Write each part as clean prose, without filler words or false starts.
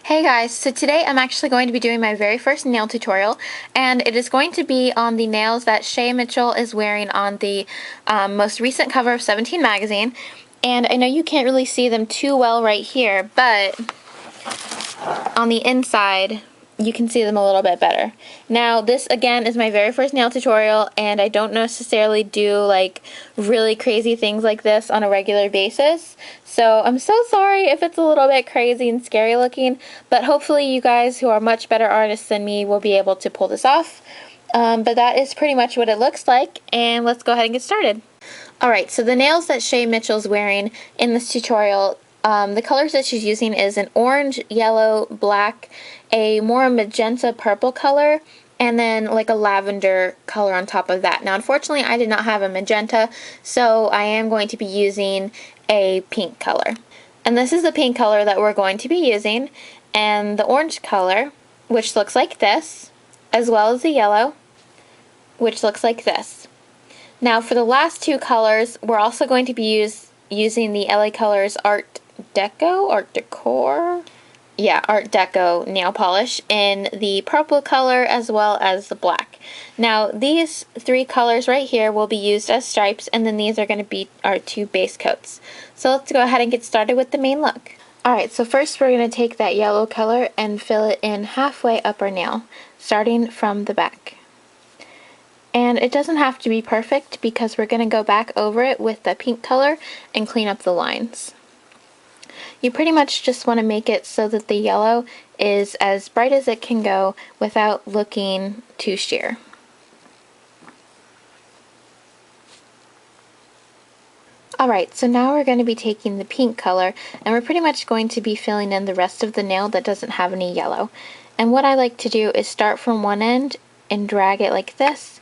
Hey guys, so today I'm actually going to be doing my very first nail tutorial, and it is going to be on the nails that Shay Mitchell is wearing on the most recent cover of 17 magazine. And I know you can't really see them too well right here, but on the inside you can see them a little bit better. Now this again is my very first nail tutorial, and I don't necessarily do like really crazy things like this on a regular basis, so I'm so sorry if it's a little bit crazy and scary looking, but hopefully you guys who are much better artists than me will be able to pull this off. But that is pretty much what it looks like, and let's go ahead and get started. Alright, so the nails that Shay Mitchell's wearing in this tutorial, the colors that she's using is an orange, yellow, black, a more magenta purple color, and then like a lavender color on top of that. Now unfortunately I did not have a magenta, so I am going to be using a pink color. And this is the pink color that we're going to be using, and the orange color, which looks like this, as well as the yellow, which looks like this. Now for the last two colors, we're also going to be using the LA Colors Art Deco nail polish in the purple color as well as the black. Now these three colors right here will be used as stripes, and then these are going to be our two base coats. So let's go ahead and get started with the main look. Alright, so first we're going to take that yellow color and fill it in halfway up our nail, starting from the back. And it doesn't have to be perfect because we're going to go back over it with the pink color and clean up the lines. You pretty much just want to make it so that the yellow is as bright as it can go without looking too sheer. Alright, so now we're going to be taking the pink color, and we're pretty much going to be filling in the rest of the nail that doesn't have any yellow. And what I like to do is start from one end and drag it like this,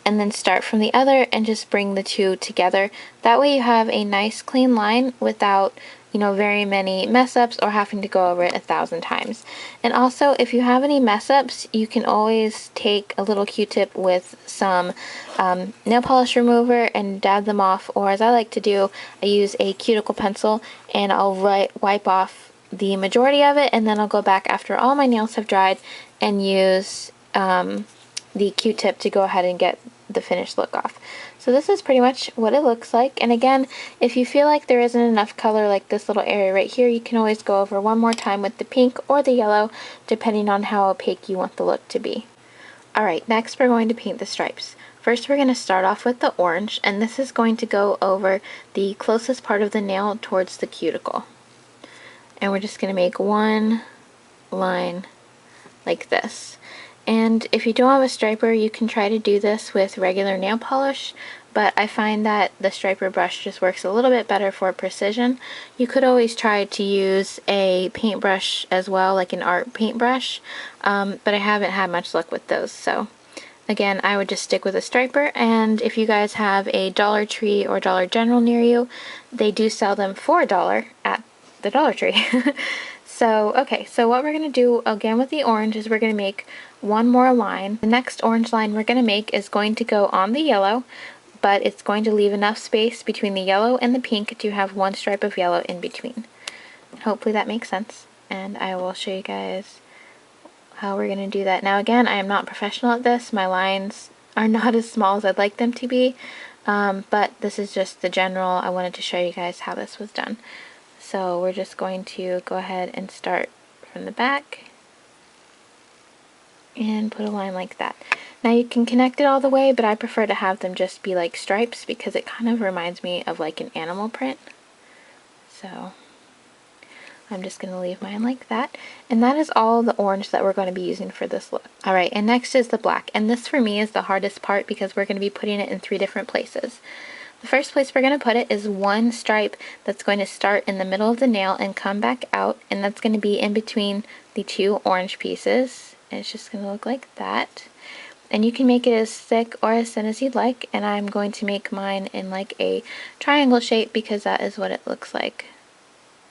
and then start from the other and just bring the two together. That way you have a nice clean line without, very many mess ups or having to go over it 1,000 times. And also, if you have any mess ups, you can always take a little Q-tip with some nail polish remover and dab them off, or as I like to do, I use a cuticle pencil and I'll wipe off the majority of it, and then I'll go back after all my nails have dried and use the Q-tip to go ahead and get the finished look off. So this is pretty much what it looks like, and again, if you feel like there isn't enough color like this little area right here, you can always go over one more time with the pink or the yellow, depending on how opaque you want the look to be. Alright, next we're going to paint the stripes. First we're going to start off with the orange, and this is going to go over the closest part of the nail towards the cuticle. And we're just going to make one line like this. And if you don't have a striper, you can try to do this with regular nail polish, but I find that the striper brush just works a little bit better for precision. You could always try to use a paintbrush as well, like an art paintbrush, but I haven't had much luck with those. So again, I would just stick with a striper, and if you guys have a Dollar Tree or Dollar General near you, they do sell them for $1 at the Dollar Tree. So, okay, so what we're going to do again with the orange is we're going to make one more line. The next orange line we're going to make is going to go on the yellow, but it's going to leave enough space between the yellow and the pink to have one stripe of yellow in between. Hopefully that makes sense, and I will show you guys how we're going to do that. Now again, I am not professional at this. My lines are not as small as I'd like them to be, but this is just the general. I wanted to show you guys how this was done. So we're just going to go ahead and start from the back and put a line like that. Now you can connect it all the way, but I prefer to have them just be like stripes because it kind of reminds me of like an animal print. So I'm just going to leave mine like that. And that is all the orange that we're going to be using for this look. Alright, and next is the black. And this for me is the hardest part because we're going to be putting it in 3 different places. The first place we're going to put it is one stripe that's going to start in the middle of the nail and come back out, and that's going to be in between the 2 orange pieces. And it's just going to look like that. And you can make it as thick or as thin as you'd like, and I'm going to make mine in like a triangle shape because that is what it looks like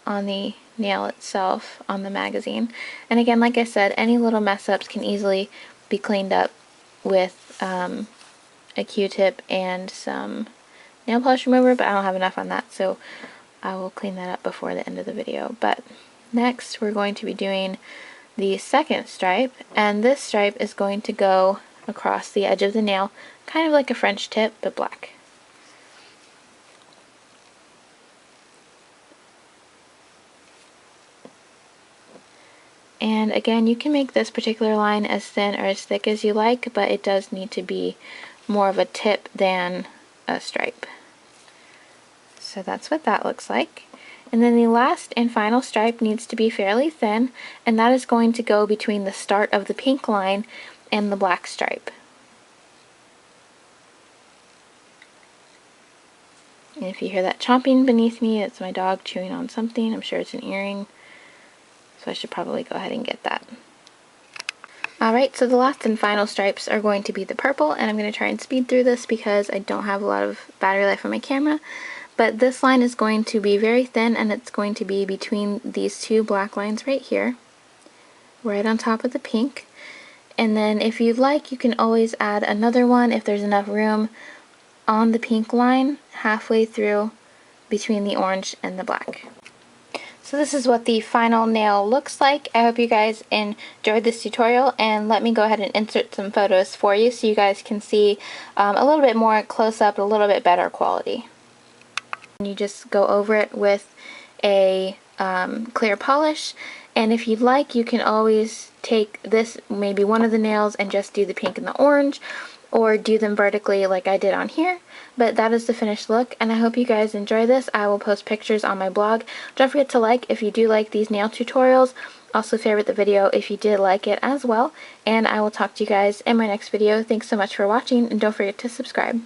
on the nail itself on the magazine. And again, like I said, any little mess ups can easily be cleaned up with a Q-tip and some nail polish remover, but I don't have enough on that, so I will clean that up before the end of the video. But Next, we're going to be doing the second stripe, and this stripe is going to go across the edge of the nail, kind of like a French tip, but black. And again, you can make this particular line as thin or as thick as you like, but it does need to be more of a tip than a stripe. So that's what that looks like. And then the last and final stripe needs to be fairly thin, and that is going to go between the start of the pink line and the black stripe. And if you hear that chomping beneath me, it's my dog chewing on something. I'm sure it's an earring, so I should probably go ahead and get that. Alright, so the last and final stripes are going to be the purple, and I'm going to try and speed through this because I don't have a lot of battery life on my camera. But this line is going to be very thin, and it's going to be between these two black lines right here, right on top of the pink. And then if you'd like, you can always add another one if there's enough room on the pink line halfway through between the orange and the black. So this is what the final nail looks like. I hope you guys enjoyed this tutorial, and let me go ahead and insert some photos for you so you guys can see a little bit more close up, a little bit better quality. You just go over it with a clear polish, and if you'd like, you can always take this, maybe one of the nails, and just do the pink and the orange, or do them vertically like I did on here. But that is the finished look, and I hope you guys enjoy this. I will post pictures on my blog. Don't forget to like if you do like these nail tutorials. Also favorite the video if you did like it as well, and I will talk to you guys in my next video. Thanks so much for watching, and don't forget to subscribe.